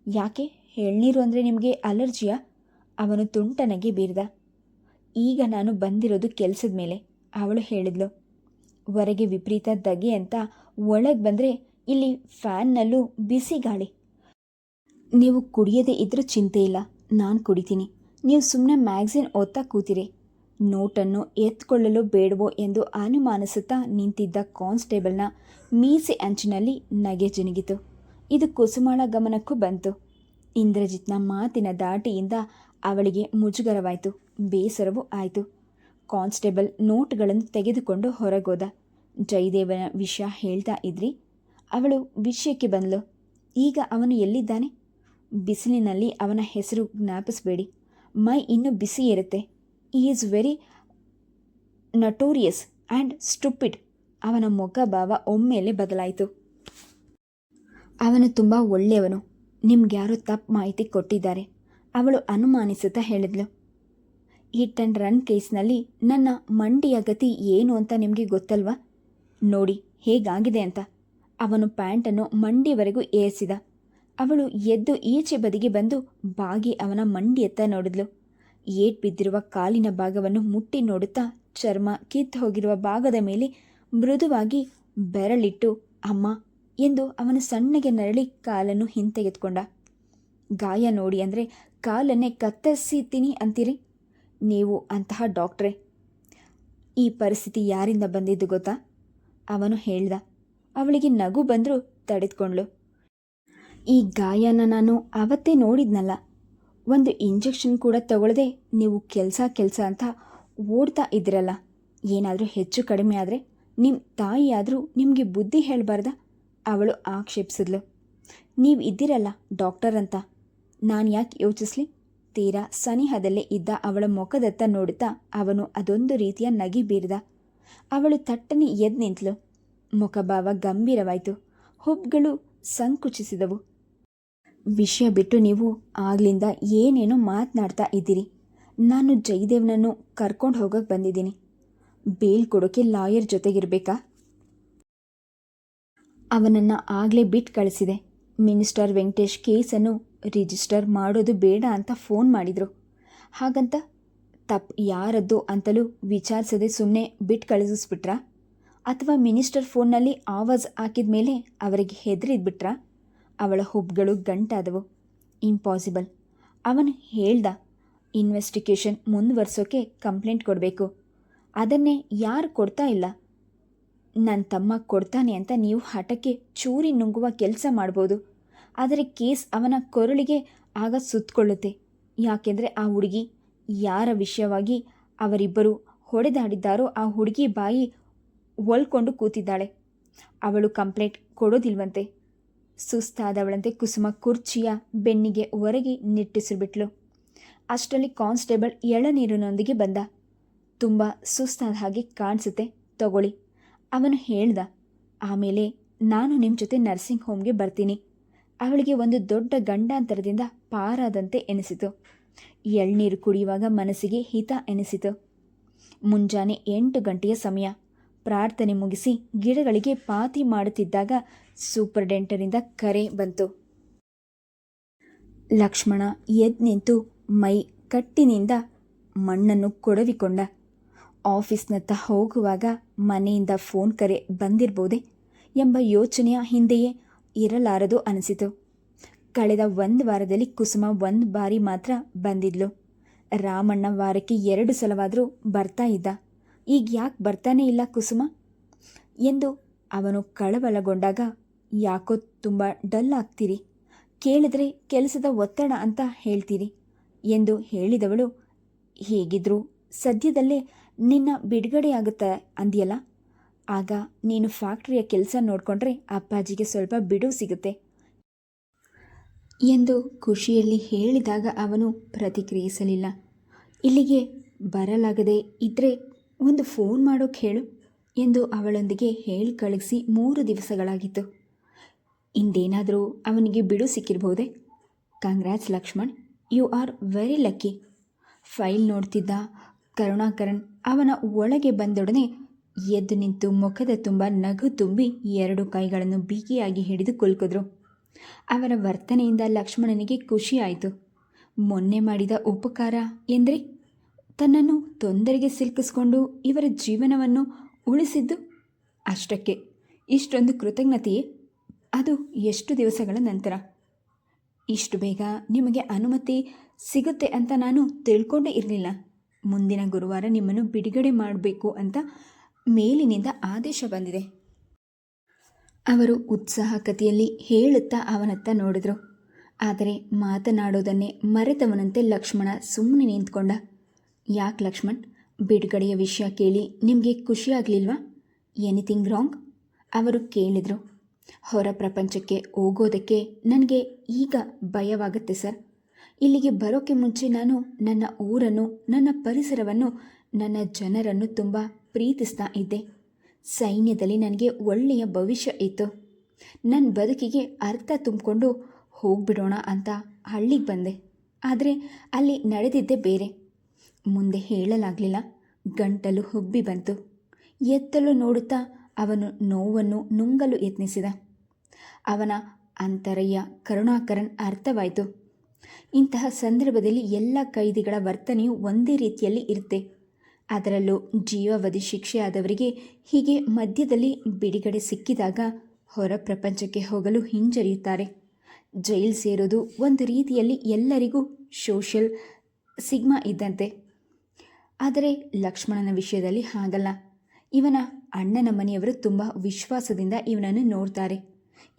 A: ಯಾಕೆ? ಎಳ್ನೀರು ಅಂದರೆ ನಿಮಗೆ ಅಲರ್ಜಿಯಾ? ಅವನು ತುಂಟನಗೆ ಬೀರ್ದ. ಈಗ ನಾನು ಬಂದಿರೋದು ಕೆಲಸದ ಮೇಲೆ, ಅವಳು ಹೇಳಿದ್ಲು. ಹೊರಗೆ ವಿಪರೀತ ಧಗೆ ಅಂತ ಒಳಗೆ ಬಂದರೆ ಇಲ್ಲಿ ಫ್ಯಾನ್ನಲ್ಲೂ ಬಿಸಿ ಗಾಳಿ. ನೀವು ಕುಡಿಯದೇ ಇದ್ರೂ ಚಿಂತೆ ಇಲ್ಲ, ನಾನು ಕುಡಿತೀನಿ. ನೀವು ಸುಮ್ಮನೆ ಮ್ಯಾಗ್ಝಿನ್ ಓದ್ತಾ ಕೂತಿರಿ. ನೋಟನ್ನು ಎತ್ಕೊಳ್ಳಲು ಬೇಡವೋ ಎಂದು ಅನುಮಾನಿಸುತ್ತಾ ನಿಂತಿದ್ದ ಕಾನ್ಸ್ಟೇಬಲ್ನ ಮೀಸೆ ಅಂಚಿನಲ್ಲಿ ನಗೆ ಜಿನುಗಿತು. ಇದು ಕುಸುಮಾಳ ಗಮನಕ್ಕೂ ಬಂತು. ಇಂದ್ರಜಿತ್ನ ಮಾತಿನ ದಾಟಿಯಿಂದ ಅವಳಿಗೆ ಮುಜುಗರವಾಯಿತು, ಬೇಸರವೂ ಆಯಿತು. ಕಾನ್ಸ್ಟೇಬಲ್ ನೋಟ್ಗಳನ್ನು ತೆಗೆದುಕೊಂಡು ಹೊರಗೋದ. ಜಯದೇವನ ವಿಷಯ ಹೇಳ್ತಾ ಇದ್ರಿ. ಅವಳು ವಿಷಯಕ್ಕೆ ಬಂದಳು. ಈಗ ಅವನು ಎಲ್ಲಿದ್ದಾನೆ? ಬಿಸಿಲಿನಲ್ಲಿ ಅವನ ಹೆಸರು ಜ್ಞಾಪಿಸಬೇಡಿ, ಮೈ ಇನ್ನೂ ಬಿಸಿ ಇರುತ್ತೆ. ಈ is very notorious and stupid. ಅವನ ಮುಖಭಾವ ಒಮ್ಮೆಲೆ ಬದಲಾಯಿತು. ಅವನು ತುಂಬ ಒಳ್ಳೆಯವನು. ನಿಮ್ಗ್ಯಾರೋ ತಪ್ಪು ಮಾಹಿತಿ ಕೊಟ್ಟಿದ್ದಾರೆ, ಅವಳು ಅನುಮಾನಿಸುತ್ತಾ ಹೇಳಿದ್ಲು. ಹಿಟ್ ಆ್ಯಂಡ್ ರನ್ ಕೇಸ್ನಲ್ಲಿ ನನ್ನ ಮಂಡಿಯ ಗತಿ ಏನು ಅಂತ ನಿಮಗೆ ಗೊತ್ತಲ್ವಾ? ನೋಡಿ ಹೇಗಾಗಿದೆ ಅಂತ. ಅವನು ಪ್ಯಾಂಟನ್ನು ಮಂಡಿಯವರೆಗೂ ಏರಿಸಿದ. ಅವಳು ಎದ್ದು ಈಚೆ ಬದಿಗೆ ಬಂದು ಬಾಗಿ ಅವನ ಮಂಡಿಯತ್ತ ನೋಡಿದ್ಲು. ಏಟ್ ಬಿದ್ದಿರುವ ಕಾಲಿನ ಭಾಗವನ್ನು ಮುಟ್ಟಿ ನೋಡುತ್ತಾ ಚರ್ಮ ಕಿತ್ತು ಹೋಗಿರುವ ಭಾಗದ ಮೇಲೆ ಮೃದುವಾಗಿ ಬೆರಳಿಟ್ಟು ಅಮ್ಮ ಎಂದು ಅವನು ಸಣ್ಣಗೆ ನರಳಿ ಕಾಲನ್ನು ಹಿಂತೆಗೆದುಕೊಂಡ. ಗಾಯ ನೋಡಿ ಅಂದರೆ ಕಾಲನ್ನೇ ಕತ್ತರಿಸಿತೀನಿ ಅಂತೀರಿ? ನೀವು ಅಂತಹ ಡಾಕ್ಟ್ರೇ. ಈ ಪರಿಸ್ಥಿತಿ ಯಾರಿಂದ ಬಂದಿದ್ದು ಗೊತ್ತಾ? ಅವನು ಹೇಳ್ದ. ಅವಳಿಗೆ ನಗು ಬಂದರೂ ತಡೆದುಕೊಂಡ್ಳು. ಈ ಗಾಯನ ನಾನು ಅವತ್ತೇ ನೋಡಿದ್ನಲ್ಲ. ಒಂದು ಇಂಜೆಕ್ಷನ್ ಕೂಡ ತಗೊಳ್ಳದೆ ನೀವು ಕೆಲಸ ಅಂತ ಓಡ್ತಾ ಇದ್ದಿರಲ್ಲ. ಏನಾದರೂ ಹೆಚ್ಚು ಕಡಿಮೆ ಆದರೆ ನಿಮ್ಮ ತಾಯಿಯಾದರೂ ನಿಮಗೆ ಬುದ್ಧಿ ಹೇಳಬಾರ್ದ? ಅವಳು ಆಕ್ಷೇಪಿಸಿದ್ಲು. ನೀವು ಇದ್ದಿರಲ್ಲ ಡಾಕ್ಟರ್ ಅಂತ, ನಾನು ಯಾಕೆ ಯೋಚಿಸ್ಲಿ? ತೀರಾ ಸನಿಹದಲ್ಲೇ ಇದ್ದ ಅವಳ ಮುಖದತ್ತ ನೋಡುತ್ತಾ ಅವನು ಅದೊಂದು ರೀತಿಯ ನಗೆ ಬೀರಿದ. ಅವಳು ತಟ್ಟನೆ ಎದ್ದು ನಿಂತಳು. ಮುಖಭಾವ ಗಂಭೀರವಾಯಿತು. ಹುಬ್ಬುಗಳು ಸಂಕುಚಿಸಿದವು. ವಿಷಯ ಬಿಟ್ಟು ನೀವು ಆಗ್ಲಿಂದ ಏನೇನೋ ಮಾತನಾಡ್ತಾ ಇದ್ದೀರಿ. ನಾನು ಜಯದೇವ್ನನ್ನು ಕರ್ಕೊಂಡು ಹೋಗೋಕೆ ಬಂದಿದ್ದೀನಿ. ಬೇಲ್ ಕೊಡೋಕೆ ಲಾಯರ್ ಜೊತೆಗಿರಬೇಕಾ? ಅವನನ್ನು ಆಗಲೇ ಬಿಟ್ಟು ಕಳಿಸಿದೆ. ಮಿನಿಸ್ಟರ್ ವೆಂಕಟೇಶ್ ಕೇಸನ್ನು ರಿಜಿಸ್ಟರ್ ಮಾಡೋದು ಬೇಡ ಅಂತ ಫೋನ್ ಮಾಡಿದರು. ಹಾಗಂತ ತಪ್ಪು ಯಾರದ್ದು ಅಂತಲೂ ವಿಚಾರಿಸದೆ ಸುಮ್ಮನೆ ಬಿಟ್ಟು ಕಳಿಸಿಸ್ಬಿಟ್ರಾ? ಅಥವಾ ಮಿನಿಸ್ಟರ್ ಫೋನ್ನಲ್ಲಿ ಆವಾಜ್ ಹಾಕಿದ ಮೇಲೆ ಅವರಿಗೆ ಹೆದರಿದ್ಬಿಟ್ರಾ? ಅವಳ ಹುಬ್ಬುಗಳು ಗಂಟಾದವು. ಇಂಪಾಸಿಬಲ್. ಅವನು ಹೇಳ್ದ, ಇನ್ವೆಸ್ಟಿಗೇಷನ್ ಮುಂದುವರ್ಸೋಕೆ ಕಂಪ್ಲೇಂಟ್ ಕೊಡಬೇಕು. ಅದನ್ನೇ ಯಾರು ಕೊಡ್ತಾ ಇಲ್ಲ. ನನ್ನ ತಮ್ಮ ಕೊಡ್ತಾನೆ ಅಂತ ನೀವು ಹಠಕ್ಕೆ ಚೂರಿ ನುಂಗುವ ಕೆಲಸ ಮಾಡ್ಬೋದು. ಆದರೆ ಕೇಸ್ ಅವನ ಕೊರಳಿಗೆ ಆಗ ಸುತ್ತಕೊಳ್ಳುತ್ತೆ. ಯಾಕೆಂದರೆ ಆ ಹುಡುಗಿ ಯಾರ ವಿಷಯವಾಗಿ ಅವರಿಬ್ಬರು ಹೊಡೆದಾಡಿದ್ದಾರೋ ಆ ಹುಡುಗಿ ಬಾಯಿ ಒಲ್ಕೊಂಡು ಕೂತಿದ್ದಾಳೆ. ಅವಳು ಕಂಪ್ಲೇಂಟ್ ಕೊಡೋದಿಲ್ವಂತೆ. ಸುಸ್ತಾದವಳಂತೆ ಕುಸುಮ ಕುರ್ಚಿಯ ಬೆನ್ನಿಗೆ ಹೊರಗೆ ನಿಟ್ಟಿಸಿಬಿಟ್ಲು. ಅಷ್ಟರಲ್ಲಿ ಕಾನ್ಸ್ಟೇಬಲ್ ಎಳನೀರಿನೊಂದಿಗೆ ಬಂದ. ತುಂಬ ಸುಸ್ತಾದ ಹಾಗೆ ಕಾಣಿಸುತ್ತೆ, ತಗೊಳ್ಳಿ, ಅವನು ಹೇಳ್ದ. ಆಮೇಲೆ ನಾನು ನಿಮ್ಮ ಜೊತೆ ನರ್ಸಿಂಗ್ ಹೋಮ್ಗೆ ಬರ್ತೀನಿ. ಅವಳಿಗೆ ಒಂದು ದೊಡ್ಡ ಗಂಡಾಂತರದಿಂದ ಪಾರಾದಂತೆ ಎನಿಸಿತು. ಎಳ್ನೀರು ಕುಡಿಯುವಾಗ ಮನಸ್ಸಿಗೆ ಹಿತ ಎನಿಸಿತು. ಮುಂಜಾನೆ 8 ಗಂಟೆಯ ಸಮಯ. ಪ್ರಾರ್ಥನೆ ಮುಗಿಸಿ ಗಿಡಗಳಿಗೆ ಪಾತಿ ಮಾಡುತ್ತಿದ್ದಾಗ ಸೂಪರ್ಡೆಂಟರಿಂದ ಕರೆ ಬಂತು. ಲಕ್ಷ್ಮಣ ಎದ್ದು ನಿಂತು ಮೈ ಕಟ್ಟಿನಿಂದ ಮಣ್ಣನ್ನು ಕೊಡವಿಕೊಂಡ. ಆಫೀಸ್ನತ್ತ ಹೋಗುವಾಗ ಮನೆಯಿಂದ ಫೋನ್ ಕರೆ ಬಂದಿರಬಹುದೇ ಎಂಬ ಯೋಚನೆಯ ಹಿಂದೆಯೇ ಇರಲಾರದು ಅನಿಸಿತು. ಕಳೆದ 1 ವಾರದಲ್ಲಿ ಕುಸುಮ 1 ಬಾರಿ ಮಾತ್ರ ಬಂದಿದ್ಲು. ರಾಮಣ್ಣ ವಾರಕ್ಕೆ 2 ಸಲವಾದರೂ ಬರ್ತಾ ಇದ್ದ. ಈಗ ಯಾಕೆ ಬರ್ತಾನೇ ಇಲ್ಲ ಕುಸುಮ ಎಂದು ಅವನು ಕಳವಳಗೊಂಡಾಗ, ಯಾಕೋ ತುಂಬ ಡಲ್ ಆಗ್ತೀರಿ, ಕೇಳಿದ್ರೆ ಕೆಲಸದ ಒತ್ತಡ ಅಂತ ಹೇಳ್ತೀರಿ, ಎಂದು ಹೇಳಿದವಳು, ಹೇಗಿದ್ರು ಸದ್ಯದಲ್ಲೇ ನಿನ್ನ ಬಿಡುಗಡೆಯಾಗುತ್ತೆ ಅಂದ್ಯಲ್ಲ, ಆಗ ನೀನು ಫ್ಯಾಕ್ಟ್ರಿಯ ಕೆಲಸ ನೋಡಿಕೊಂಡ್ರೆ ಅಪ್ಪಾಜಿಗೆ ಸ್ವಲ್ಪ ಬಿಡುವು ಸಿಗುತ್ತೆ ಎಂದು ಖುಷಿಯಲ್ಲಿ ಹೇಳಿದಾಗ ಅವನು ಪ್ರತಿಕ್ರಿಯಿಸಲಿಲ್ಲ. ಇಲ್ಲಿಗೆ ಬರಲಾಗದೆ ಇದ್ದರೆ ಒಂದು ಫೋನ್ ಮಾಡೋಕ್ಕೆ ಹೇಳು ಎಂದು ಅವಳೊಂದಿಗೆ ಹೇಳಿ ಕಳಿಸಿ 3 ದಿವಸಗಳಾಗಿತ್ತು. ಇಂದೇನಾದರೂ ಅವನಿಗೆ ಬಿಡು ಸಿಕ್ಕಿರಬಹುದೇ? Congrats Lakshman, you are very lucky. File ನೋಡ್ತಿದ್ದ ಕರುಣಾಕರನ್ ಅವನ ಒಳಗೆ ಬಂದೊಡನೆ ಎದ್ದು ನಿಂತು ಮುಖದ ತುಂಬ ನಗು ತುಂಬಿ 2 ಕೈಗಳನ್ನು ಬಿಗಿಯಾಗಿ ಹಿಡಿದು ಕುಲ್ಕಿದ್ರು. ಅವರ ವರ್ತನೆಯಿಂದ ಲಕ್ಷ್ಮಣನಿಗೆ ಖುಷಿಯಾಯಿತು. ಮೊನ್ನೆ ಮಾಡಿದ ಉಪಕಾರ ಎಂದರೆ ತನ್ನನ್ನು ತೊಂದರೆಗೆ ಸಿಲುಕಿಸ್ಕೊಂಡು ಇವರ ಜೀವನವನ್ನು ಉಳಿಸಿದ್ದು, ಅಷ್ಟಕ್ಕೆ ಇಷ್ಟೊಂದು ಕೃತಜ್ಞತೆಯೇ? ಅದು ಎಷ್ಟು ದಿವಸಗಳ ನಂತರ? ಇಷ್ಟು ಬೇಗ ನಿಮಗೆ ಅನುಮತಿ ಸಿಗುತ್ತೆ ಅಂತ ನಾನು ತಿಳ್ಕೊಂಡೇ ಇರಲಿಲ್ಲ. ಮುಂದಿನ ಗುರುವಾರ ನಿಮ್ಮನ್ನು ಬಿಡುಗಡೆ ಮಾಡಬೇಕು ಅಂತ ಮೇಲಿನಿಂದ ಆದೇಶ ಬಂದಿದೆ. ಅವರು ಉತ್ಸಾಹಕತೆಯಲ್ಲಿ ಹೇಳುತ್ತಾ ಅವನತ್ತ ನೋಡಿದ್ರು. ಆದರೆ ಮಾತನಾಡೋದನ್ನೇ ಮರೆತವನಂತೆ ಲಕ್ಷ್ಮಣ ಸುಮ್ಮನೆ ನಿಂತ್ಕೊಂಡ. ಯಾಕೆ ಲಕ್ಷ್ಮಣ್, ಬಿಡುಗಡೆಯ ವಿಷಯ ಕೇಳಿ ನಿಮಗೆ ಖುಷಿಯಾಗಲಿಲ್ವಾ? Anything wrong? ಅವರು ಕೇಳಿದರು. ಹೊರ ಪ್ರಪಂಚಕ್ಕೆ ಹೋಗೋದಕ್ಕೆ ನನಗೆ ಈಗ ಭಯವಾಗುತ್ತೆ ಸರ್. ಇಲ್ಲಿಗೆ ಬರೋಕ್ಕೆ ಮುಂಚೆ ನಾನು ನನ್ನ ಊರನ್ನು, ನನ್ನ ಪರಿಸರವನ್ನು, ನನ್ನ ಜನರನ್ನು ತುಂಬ ಪ್ರೀತಿಸ್ತಾ ಇದ್ದೆ. ಸೈನ್ಯದಲ್ಲಿ ನನಗೆ ಒಳ್ಳೆಯ ಭವಿಷ್ಯ ಇತ್ತು. ನನ್ನ ಬದುಕಿಗೆ ಅರ್ಥ ತುಂಬಿಕೊಂಡು ಹೋಗ್ಬಿಡೋಣ ಅಂತ ಹಳ್ಳಿಗೆ ಬಂದೆ. ಆದರೆ ಅಲ್ಲಿ ನಡೆದಿದ್ದೇ ಬೇರೆ. ಮುಂದೆ ಹೇಳಲಾಗಲಿಲ್ಲ. ಗಂಟಲು ಹುಬ್ಬಿ ಬಂತು. ಎತ್ತಲು ನೋಡುತ್ತಾ ಅವನು ನೋವನ್ನು ನುಂಗಲು ಯತ್ನಿಸಿದ. ಅವನ ಅಂತರಯ್ಯ ಕರುಣಾಕರನ್ ಅರ್ಥವಾಯಿತು. ಇಂತಹ ಸಂದರ್ಭದಲ್ಲಿ ಎಲ್ಲ ಕೈದಿಗಳ ವರ್ತನೆಯು ಒಂದೇ ರೀತಿಯಲ್ಲಿ ಇರುತ್ತೆ. ಅದರಲ್ಲೂ ಜೀವಾವಧಿ ಶಿಕ್ಷೆಯಾದವರಿಗೆ ಹೀಗೆ ಮಧ್ಯದಲ್ಲಿ ಬಿಡುಗಡೆ ಸಿಕ್ಕಿದಾಗ ಹೊರ ಪ್ರಪಂಚಕ್ಕೆ ಹೋಗಲು ಹಿಂಜರಿಯುತ್ತಾರೆ. ಜೈಲು ಸೇರೋದು ಒಂದು ರೀತಿಯಲ್ಲಿ ಎಲ್ಲರಿಗೂ ಸೋಷಿಯಲ್ ಸಿಗ್ಮಾ ಇದ್ದಂತೆ. ಆದರೆ ಲಕ್ಷ್ಮಣನ ವಿಷಯದಲ್ಲಿ ಹಾಗಲ್ಲ. ಇವನ ಅಣ್ಣನ ಮನೆಯವರು ತುಂಬ ವಿಶ್ವಾಸದಿಂದ ಇವನನ್ನು ನೋಡ್ತಾರೆ.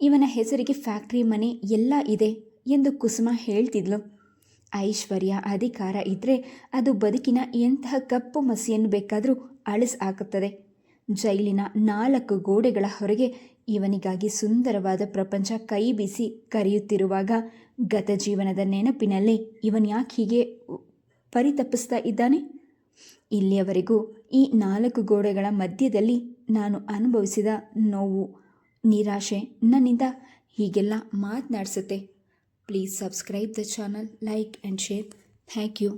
A: ಇವನ ಹೆಸರಿಗೆ ಫ್ಯಾಕ್ಟ್ರಿ, ಮನೆ ಎಲ್ಲ ಇದೆ ಎಂದು ಕುಸುಮ ಹೇಳ್ತಿದ್ಲು. ಐಶ್ವರ್ಯ, ಅಧಿಕಾರ ಇದ್ದರೆ ಅದು ಬದುಕಿನ ಎಂತಹ ಕಪ್ಪು ಮಸಿಯನ್ನು ಬೇಕಾದರೂ ಅಳಿಸಾಕುತ್ತದೆ. ಜೈಲಿನ 4 ಗೋಡೆಗಳ ಹೊರಗೆ ಇವನಿಗಾಗಿ ಸುಂದರವಾದ ಪ್ರಪಂಚ ಕೈ ಬೀಸಿ ಕರೆಯುತ್ತಿರುವಾಗ ಗತ ಜೀವನದ ನೆನಪಿನಲ್ಲೇ ಇವನ್ಯಾಕೆ ಹೀಗೆ ಪರಿತಪಿಸ್ತಾ ಇದ್ದಾನೆ? ಇಲ್ಲಿಯವರೆಗೂ ಈ 4 ಗೋಡೆಗಳ ಮಧ್ಯದಲ್ಲಿ ನಾನು ಅನುಭವಿಸಿದ ನೋವು, ನಿರಾಶೆ ನನ್ನಿಂದ ಹೀಗೆಲ್ಲ ಮಾತನಾಡಿಸುತ್ತೆ. Please subscribe the channel, like and share. Thank you.